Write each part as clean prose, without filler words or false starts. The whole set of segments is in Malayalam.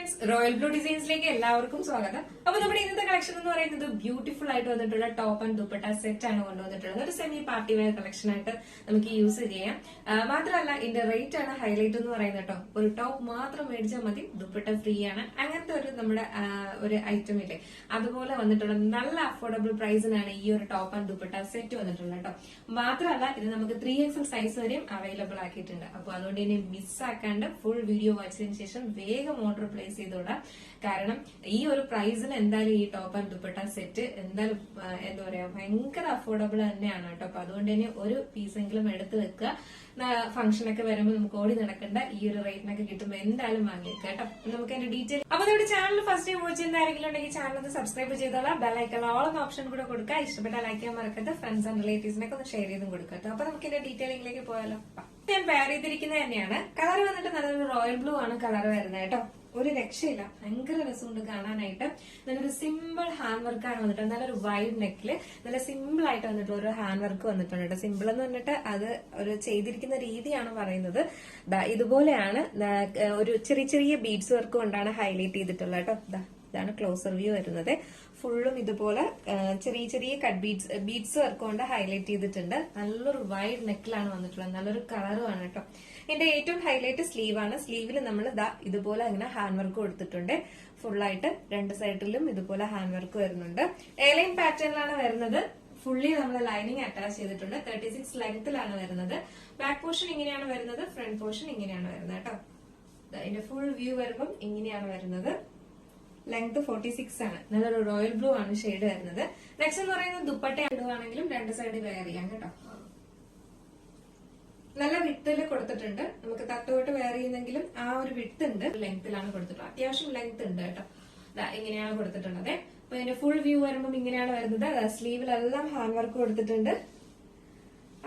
ഫ്രണ്ട്സ്, റോയൽ ബ്ലൂ ഡിസൈൻസിലേക്ക് എല്ലാവർക്കും സ്വാഗതം. അപ്പൊ നമ്മുടെ ഇന്നത്തെ കളക്ഷൻ എന്ന് പറയുന്നത് ബ്യൂട്ടിഫുൾ ആയിട്ട് വന്നിട്ടുള്ള ടോപ്പ് ആൻഡ് ദുപ്പട്ട സെറ്റ് ആണ് കൊണ്ടുവന്നിട്ടുള്ളത്. ഒരു സെമി പാർട്ടി വെയർ കളക്ഷൻ ആയിട്ട് നമുക്ക് യൂസ് ചെയ്യാം. മാത്രമല്ല ഇതിന്റെ റേറ്റ് ആണ് ഹൈലൈറ്റ് എന്ന് പറയുന്നത് കേട്ടോ. ഒരു ടോപ്പ് മാത്രം മേടിച്ചാൽ മതി, ദുപ്പട്ട ഫ്രീ ആണ്. അങ്ങനത്തെ ഒരു നമ്മുടെ ഒരു ഐറ്റം ഇല്ലേ, അതുപോലെ വന്നിട്ടുള്ള നല്ല അഫോർഡബിൾ പ്രൈസിനാണ് ഈ ഒരു ടോപ്പ് ആൻഡ് ദുപ്പട്ട സെറ്റ് വന്നിട്ടുള്ളത് കേട്ടോ. മാത്രമല്ല ഇത് നമുക്ക് 3XL സൈസ് വരെയും അവൈലബിൾ ആക്കിയിട്ടുണ്ട്. അപ്പൊ അതുകൊണ്ട് ഇനി മിസ്സാക്കാണ്ട് ഫുൾ വീഡിയോ വായിച്ചതിന് ശേഷം വേഗം ഓർഡർ പ്ലേസ് ചെയ്തോളാം. കാരണം ഈ ഒരു പ്രൈസിന് എന്തായാലും ഈ ടോപ്പ് ആൻഡ് ദുപ്പട്ട സെറ്റ് എന്തായാലും എന്താ പറയാ ഭയങ്കര അഫോർഡബിൾ തന്നെയാണ് കേട്ടോ. അപ്പൊ അതുകൊണ്ട് തന്നെ ഒരു പീസെങ്കിലും എടുത്ത് വെക്കുക. ഫംഗ്ഷനൊക്കെ വരുമ്പോൾ നമുക്ക് ഓടി നടക്കേണ്ട ഈ ഒരു റേറ്റിനൊക്കെ കിട്ടുമ്പോൾ എന്തായാലും വാങ്ങിക്കുക കേട്ടോ. നമുക്ക് അതിന്റെ ഡീറ്റെയിൽ അപ്പൊ നമ്മുടെ ചാനൽ ഫസ്റ്റ് ടൈം വാച്ച് ചെയ്യുന്ന ആരെങ്കിലും ഉണ്ടെങ്കിൽ ചാനൽ ഒന്ന് സബ്സ്ക്രൈബ് ചെയ്തോളാം. ബെല്ലൈക്കൺ ഓൾ എന്ന ഓപ്ഷൻ കൂടെ കൊടുക്കുക. ഇഷ്ടപ്പെട്ടാൽ ലൈക്ക് ചെയ്യാൻ മറക്കരുത്. ഫ്രണ്ട്സ് ആൻഡ് റിലേറ്റീവ്സിനൊക്കെ ഒന്ന് ഷെയർ ചെയ്തും കൊടുക്കുക. അപ്പൊ നമുക്ക് ഇതിന്റെ ഡീറ്റെയിലിംഗിലേക്ക് പോയാലോ. ഞാൻ പെയർ ചെയ്തിരിക്കുന്നത് തന്നെയാണ്. കളർ വന്നിട്ട് നല്ലൊരു റോയൽ ബ്ലൂ ആണ് കളർ വരുന്നത് കേട്ടോ. ഒരു രക്ഷയില്ല, ഭയങ്കര രസമുണ്ട് കാണാനായിട്ട്. നല്ലൊരു സിമ്പിൾ ഹാൻഡ് വർക്കാണ് വന്നിട്ട്, നല്ലൊരു വൈഡ് നെക്കില് നല്ല സിമ്പിൾ ആയിട്ട് വന്നിട്ട് ഒരു ഹാൻഡ് വർക്ക് വന്നിട്ടുണ്ട് കേട്ടോ. സിമ്പിൾ എന്ന് പറഞ്ഞിട്ട് അത് ഒരു ചെയ്തിരിക്കുന്ന രീതിയാണ് പറയുന്നത്. ഇതുപോലെയാണ് ഒരു ചെറിയ ചെറിയ ബീഡ്സ് വർക്ക് കൊണ്ടാണ് ഹൈലൈറ്റ് ചെയ്തിട്ടുള്ളത് കേട്ടോ. ഇതാണ് ക്ലോസർ വ്യൂ വരുന്നത്. ഫുള്ളും ഇതുപോലെ ചെറിയ ചെറിയ കട്ട് ബീഡ്സ് വർക്ക് കൊണ്ട് ഹൈലൈറ്റ് ചെയ്തിട്ടുണ്ട്. നല്ലൊരു വൈഡ് നെക്കിലാണ് വന്നിട്ടുള്ളത്. നല്ലൊരു കളറുമാണ് കേട്ടോ. എന്റെ ഏറ്റവും ഹൈലൈറ്റ് സ്ലീവ് ആണ്. സ്ലീവിൽ നമ്മൾ ഇതുപോലെ അങ്ങനെ ഹാൻഡ് വർക്ക് കൊടുത്തിട്ടുണ്ട്. ഫുള്ളായിട്ട് രണ്ട് സൈഡിലും ഇതുപോലെ ഹാൻഡ് വർക്ക് വരുന്നുണ്ട്. എയർലൈൻ പാറ്റേണിലാണ് വരുന്നത്. ഫുള്ളി നമ്മൾ ലൈനിങ് അറ്റാച്ച് ചെയ്തിട്ടുണ്ട്. 36 ലെങ്ത്തിലാണ് വരുന്നത്. ബാക്ക് പോർഷൻ ഇങ്ങനെയാണ് വരുന്നത്, ഫ്രണ്ട് പോർഷൻ ഇങ്ങനെയാണ് വരുന്നത് കേട്ടോ. ഇതിന്റെ ഫുൾ വ്യൂ വരുമ്പം ഇങ്ങനെയാണ് വരുന്നത്. ലെങ്ത് 46 ആണ്. നല്ലൊരു റോയൽ ബ്ലൂ ആണ് ഷെയ്ഡ് വരുന്നത്. നെക്സ്റ്റ് എന്ന് പറയുന്നത് ദുപ്പട്ട ഇടുവാണെങ്കിലും രണ്ട് സൈഡ് വെയർ ചെയ്യാം കേട്ടോ. നല്ല വിട്ടില് കൊടുത്തിട്ടുണ്ട്. നമുക്ക് തട്ടുകൊട്ട് വെയർ ചെയ്യുന്നെങ്കിലും ആ ഒരു വിട്ട് ഉണ്ട്. ലെങ്ത്തിലാണ് കൊടുത്തിട്ടുള്ളത്. അത്യാവശ്യം ലെങ്ത് ഉണ്ട് കേട്ടോ. ഇങ്ങനെയാണ് കൊടുത്തിട്ടുള്ളത്. അപ്പൊ ഇതിന്റെ ഫുൾ വ്യൂ വരുമ്പോൾ ഇങ്ങനെയാണ് വരുന്നത്. സ്ലീവിലെല്ലാം ഹാൻഡ് വർക്ക് കൊടുത്തിട്ടുണ്ട്.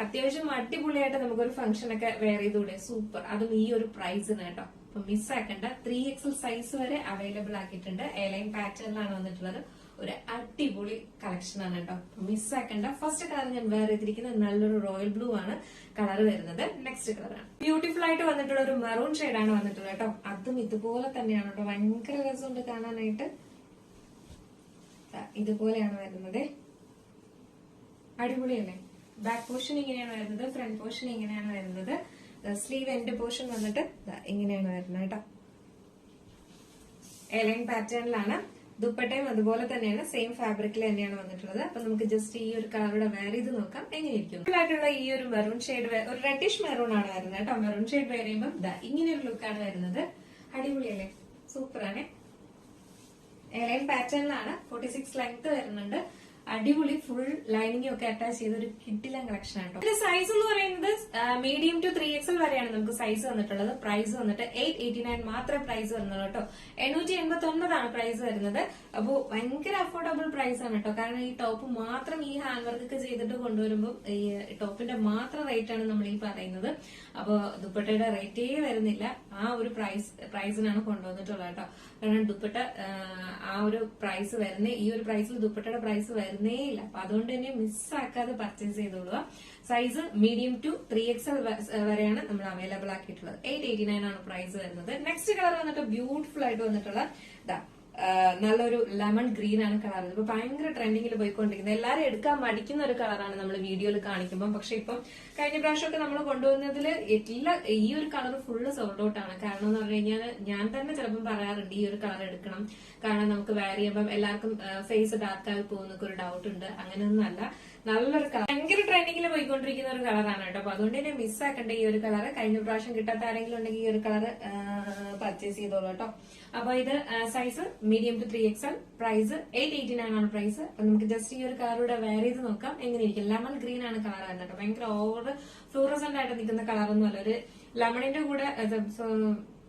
അത്യാവശ്യം അടിപൊളിയായിട്ട് നമുക്കൊരു ഫംഗ്ഷൻ ഒക്കെ വെയർ ചെയ്തുകൂടെ, സൂപ്പർ. അതും ഈ ഒരു പ്രൈസിന് കേട്ടോ. അപ്പൊ മിസ്സാക്കണ്ട. 3XL സൈസ് വരെ അവൈലബിൾ ആക്കിയിട്ടുണ്ട്. എയർലൈൻ പാറ്റേണിലാണ് വന്നിട്ടുള്ളത്. ഒരു അടിപൊളി കളക്ഷൻ ആണ് കേട്ടോ. മിസ്സാക്കണ്ട. ഫസ്റ്റ് കളർ ഞാൻ വെയർ ചെയ്തിരിക്കുന്നത് നല്ലൊരു റോയൽ ബ്ലൂ ആണ് കളർ വരുന്നത്. നെക്സ്റ്റ് കളറാണ് ബ്യൂട്ടിഫുൾ ആയിട്ട് വന്നിട്ടുള്ള ഒരു മെറൂൺ ഷെയ്ഡാണ് വന്നിട്ടുള്ളത് കേട്ടോ. അതും ഇതുപോലെ തന്നെയാണ് കേട്ടോ. ഭയങ്കര രസമുണ്ട് കാണാനായിട്ട്. ഇതുപോലെയാണ് വരുന്നത്. അടിപൊളിയല്ലേ. ബാക്ക് പോർഷൻ ഇങ്ങനെയാണ് വരുന്നത്, ഫ്രണ്ട് പോർഷൻ ഇങ്ങനെയാണ് വരുന്നത്. സ്ലീവ് എൻഡ് പോർഷൻ വന്നിട്ട് ഇങ്ങനെയാണ് വരുന്നത് കേട്ടോ. എയർലൈൻ പാറ്റേണിലാണ്. ദുപ്പട്ടയും അതുപോലെ തന്നെയാണ്, സെയിം ഫാബ്രിക്കിൽ തന്നെയാണ് വന്നിട്ടുള്ളത്. അപ്പൊ നമുക്ക് ജസ്റ്റ് ഈ ഒരു കളറുടെ വെയർ ചെയ്ത് നോക്കാം എങ്ങനെയിരിക്കും. ആയിട്ടുള്ള ഈ ഒരു മെറൂൺ ഷെയ്ഡ്, ഒരു റെഡിഷ് മെറൂൺ ആണ് വരുന്നത് കേട്ടോ. മെറൂൺ ഷെയ്ഡ് വെയർ ചെയ്യുമ്പോൾ ഇങ്ങനെ ഒരു ലുക്കാണ് വരുന്നത്. അടിപൊളിയല്ലേ, സൂപ്പറാണ്. എയർലൈൻ പാറ്റേണിലാണ്. 46 ലെങ്ത് വരുന്നുണ്ട്. അടിപൊളി ഫുൾ ലൈനിങ് ഒക്കെ അറ്റാച്ച് ചെയ്ത ഒരു കിഡിലൻ കളക്ഷൻ ആണ്. ഇതിന്റെ സൈസ് എന്ന് പറയുന്നത് മീഡിയം ടു 3XL വരെയാണ് നമുക്ക് സൈസ് വന്നിട്ടുള്ളത്. പ്രൈസ് വന്നിട്ട് 889 മാത്രമേ പ്രൈസ് വരുന്നുള്ളൂ കേട്ടോ. 889 പ്രൈസ് വരുന്നത്. അപ്പോ ഭയങ്കര അഫോർഡബിൾ പ്രൈസ് ആണ് കേട്ടോ. കാരണം ഈ ടോപ്പ് മാത്രം ഈ ഹാൻഡ് വർക്ക് ഒക്കെ ചെയ്തിട്ട് കൊണ്ടുവരുമ്പോൾ ഈ ടോപ്പിന്റെ മാത്രം റേറ്റ് ആണ് നമ്മൾ ഈ പറയുന്നത്. അപ്പൊ ദുപ്പട്ടയുടെ റേറ്റേ വരുന്നില്ല. ആ ഒരു പ്രൈസിനാണ് കൊണ്ടുവന്നിട്ടുള്ളത് കേട്ടോ. കാരണം ദുപ്പട്ട ആ ഒരു പ്രൈസ് വരുന്നേ, ഈ ഒരു പ്രൈസിൽ ദുപ്പട്ടയുടെ പ്രൈസ് വരുന്നേ ഇല്ല. അപ്പൊ അതുകൊണ്ട് തന്നെ മിസ്സാക്കാതെ പർച്ചേസ് ചെയ്തോളുക. സൈസ് മീഡിയം ടു 3XL വരെയാണ് നമ്മൾ അവൈലബിൾ ആക്കിയിട്ടുള്ളത്. 889 ആണ് പ്രൈസ് വരുന്നത്. നെക്സ്റ്റ് കളർ വന്നിട്ട് ബ്യൂട്ടിഫുൾ ആയിട്ട് വന്നിട്ടുള്ള നല്ലൊരു ലെമൺ ഗ്രീൻ ആണ് കളർ. ഇപ്പൊ ഭയങ്കര ട്രെൻഡിങ്ങിൽ പോയിക്കൊണ്ടിരിക്കുന്നത്. എല്ലാരും എടുക്കാൻ മടിക്കുന്ന ഒരു കളറാണ് നമ്മൾ വീഡിയോയിൽ കാണിക്കുമ്പോൾ. പക്ഷെ ഇപ്പം കഴിഞ്ഞ പ്രാവശ്യമൊക്കെ നമ്മൾ കൊണ്ടുവന്നതിൽ ഈ ഒരു കളർ ഫുള്ള് സോൾഡ് ഔട്ട് ആണ്. കാരണം എന്ന് പറഞ്ഞു കഴിഞ്ഞാൽ ഞാൻ തന്നെ ചിലപ്പം പറയാറുണ്ട് ഈ ഒരു കളർ എടുക്കണം, കാരണം നമുക്ക് വെയർ ചെയ്യുമ്പോൾ എല്ലാവർക്കും ഫേസ് ഡാർക്ക് ആയി പോകുന്നൊക്കെ ഒരു ഡൗട്ട് ഉണ്ട്. അങ്ങനെയൊന്നും അല്ല. നല്ലൊരു കളർ, ഭയങ്കര ട്രെൻഡിങ്ങിൽ പോയിക്കൊണ്ടിരിക്കുന്ന ഒരു കളറാണ് കേട്ടോ. അപ്പൊ അതുകൊണ്ട് തന്നെ മിസ്സാക്കണ്ട ഈ ഒരു കളർ. കഴിഞ്ഞ പ്രാവശ്യം കിട്ടാത്ത ആരെങ്കിലും ഉണ്ടെങ്കിൽ ഈ ഒരു കളർ പർച്ചേസ് ചെയ്തോളൂ കേട്ടോ. അപ്പൊ ഇത് size medium to 3XL, price 889 ആണ് പ്രൈസ്. അപ്പൊ നമുക്ക് ജസ്റ്റ് ഈ ഒരു കളറൂടെ വെയർ ചെയ്ത് നോക്കാം എങ്ങനെയിരിക്കും. ലെമൺ ഗ്രീൻ ആണ് കളർ വരുന്നത് കേട്ടോ. ഭയങ്കര ഓവർ ഫ്ലൂറസെന്റ് ആയിട്ട് നിൽക്കുന്ന കളറൊന്നും അല്ല. ഒരു ലെമണിന്റെ കൂടെ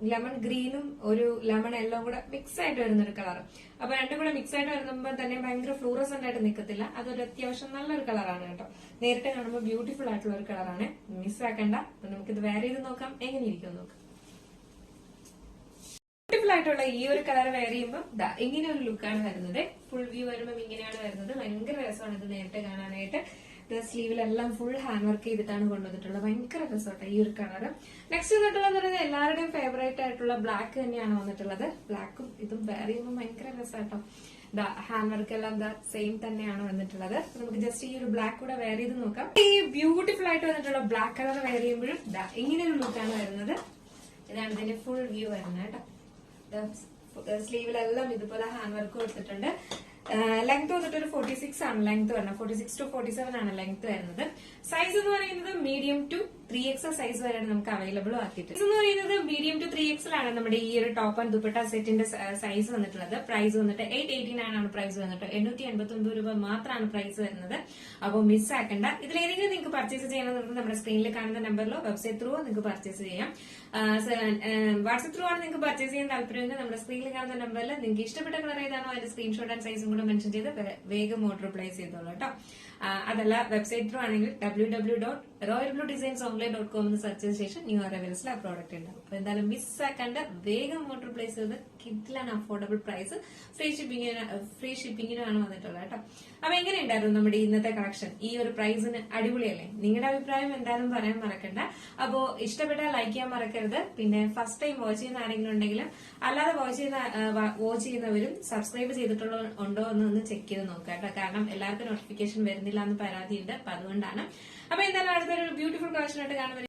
ലെമൺ ഗ്രീനും ഒരു ലെമൺ യെല്ലോ കൂടെ മിക്സ് ആയിട്ട് വരുന്ന ഒരു കളർ. അപ്പൊ രണ്ടും കൂടെ മിക്സ് ആയിട്ട് വരുമ്പോൾ തന്നെ ഭയങ്കര ഫ്ലൂറസെന്റ് ആയിട്ട് നിൽക്കത്തില്ല. അതൊരു അത്യാവശ്യം നല്ലൊരു കളറാണ് കേട്ടോ. നേരിട്ട് കാണുമ്പോൾ ബ്യൂട്ടിഫുൾ ആയിട്ടുള്ള ഒരു കളറാണ്. മിസ്സാക്കണ്ട. അപ്പൊ നമുക്കിത് വെയർ ചെയ്ത് നോക്കാം എങ്ങനെയിരിക്കും നോക്കാം. ബ്യൂട്ടിഫുൾ ആയിട്ടുള്ള ഈ ഒരു കളർ വെയർ ചെയ്യുമ്പോൾ ഇങ്ങനെ ഒരു ലുക്കാണ് വരുന്നത്. ഫുൾ വ്യൂ വരുമ്പോൾ ഇങ്ങനെയാണ് വരുന്നത്. ഭയങ്കര രസമാണ് ഇത് നേരിട്ട് കാണാനായിട്ട്. സ്ലീവിലെല്ലാം ഫുൾ ഹാൻഡ് വർക്ക് ചെയ്തിട്ടാണ് കൊണ്ടുവന്നിട്ടുള്ളത്. ഭയങ്കര രസമാട്ടോ ഈ ഒരു കളർ. നെക്സ്റ്റ് വന്നിട്ടുള്ളത് പറയുന്നത് എല്ലാവരുടെയും ഫേവറേറ്റ് ആയിട്ടുള്ള ബ്ലാക്ക് തന്നെയാണ് വന്നിട്ടുള്ളത്. ബ്ലാക്കും ഇതും വേറെ ചെയ്യുമ്പോൾ ഭയങ്കര രസമാട്ടോ. ഹാൻഡ് വർക്ക് എല്ലാം സെയിം തന്നെയാണ് വന്നിട്ടുള്ളത്. നമുക്ക് ജസ്റ്റ് ഈ ഒരു ബ്ലാക്ക് കൂടെ വെയർ ചെയ്ത് നോക്കാം. ഈ ബ്യൂട്ടിഫുൾ ആയിട്ട് വന്നിട്ടുള്ള ബ്ലാക്ക് കളർ വെയർ ചെയ്യുമ്പോഴും ഇങ്ങനെ ഒരു ലുക്കാണ് വരുന്നത്. ഇതാണ് ഇതിന്റെ ഫുൾ വ്യൂ വരുന്നത് കേട്ടോ. സ്ലീവിലെല്ലാം ഇതുപോലെ ഹാൻഡ് വർക്ക് കൊടുത്തിട്ടുണ്ട്. ലെങ്ത് വന്നിട്ട് ഒരു 46 ആണ് ലെങ്ത് വരുന്നത്. 46 to 47 ആണ് ലെങ്ത് വരുന്നത്. സൈസ് എന്ന് പറയുന്നത് മീഡിയം ടു 3XL സൈസ് വരെയാണ് നമുക്ക് അവൈലബിൾ ആക്കിയിട്ട്. എന്ന് പറയുന്നത് മീഡിയം ടു 3XL ആണ് നമ്മുടെ ഈ ഒരു ടോപ്പ് ആൻഡ് ദുപ്പട്ട സെറ്റിന്റെ സൈസ് വന്നിട്ടുള്ളത്. പ്രൈസ് വന്നിട്ട് 889 ആണ് പ്രൈസ് വന്നിട്ട്. 889 രൂപ മാത്രമാണ് പ്രൈസ് വരുന്നത്. അപ്പോൾ മിസ് ആക്കണ്ട. ഇതിലേതെങ്കിലും നിങ്ങൾക്ക് പർച്ചേസ് ചെയ്യണമെന്നുണ്ടെങ്കിൽ നമ്മുടെ സ്ക്രീനിൽ കാണുന്ന നമ്പറിലോ വെബ്സൈറ്റ് ത്രൂ നിങ്ങൾക്ക് പർച്ചേസ് ചെയ്യാം. വാട്സ്ആപ്പ് ത്രൂ ആണ് നിങ്ങൾക്ക് പർച്ചേസ് ചെയ്യാൻ താല്പര്യമെങ്കിൽ നമ്മുടെ സ്ക്രീനിൽ കാണുന്ന നമ്പറിൽ നിങ്ങൾക്ക് ഇഷ്ടപ്പെട്ട കളർ ഏതാണോ അതിന്റെ സ്ക്രീൻഷോട്ട് ആൻഡ് സൈസും കൂടെ മെൻഷൻ ചെയ്ത് വേഗം ഓർഡർ പ്ലേസ് ചെയ്തോളൂ കേട്ടോ. അതല്ല വെബ്സൈറ്റ് ത്രൂ ആണെങ്കിൽ www.royalbluedesignsonline.com എന്ന് സെർച്ച് ചെയ്ത ശേഷം ന്യൂ അറൈവൽസിൽ ആ പ്രോഡക്റ്റ് ഉണ്ടാവും. അപ്പൊ എന്തായാലും മിസ് ആക്കാണ്ട് വേഗം ഓർഡർ പ്ലേസ് ചെയ്ത് കിഡിലാണ് അഫോർഡബിൾ പ്രൈസ്. ഫ്രീ ഷിപ്പിങ്ങിനാണ് വന്നിട്ടുള്ളത് കേട്ടോ. അപ്പൊ എങ്ങനെയുണ്ടായിരുന്നു നമ്മുടെ ഇന്നത്തെ കളക്ഷൻ? ഈ ഒരു പ്രൈസിന് അടിപൊളിയല്ലേ? നിങ്ങളുടെ അഭിപ്രായം എന്തായാലും പറയാൻ മറക്കണ്ട. അപ്പോ ഇഷ്ടപ്പെട്ടാൽ ലൈക്ക് ചെയ്യാൻ മറക്കരുത്. പിന്നെ ഫസ്റ്റ് ടൈം വാച്ച് ചെയ്യുന്ന ആരെങ്കിലും ഉണ്ടെങ്കിലും അല്ലാതെ വാച്ച് ചെയ്യുന്നവരും സബ്സ്ക്രൈബ് ചെയ്തിട്ടുണ്ടോ എന്ന് ചെക്ക് ചെയ്ത് നോക്കുക കേട്ടോ. കാരണം എല്ലാവർക്കും നോട്ടിഫിക്കേഷൻ വരുന്നില്ല എന്ന് പരാതിയുണ്ട്. അപ്പൊ അതുകൊണ്ടാണ്. അപ്പൊ എന്തായാലും അടുത്തൊരു ബ്യൂട്ടിഫുൾ കളക്ഷൻ ആയിട്ട് കാണുന്നത്.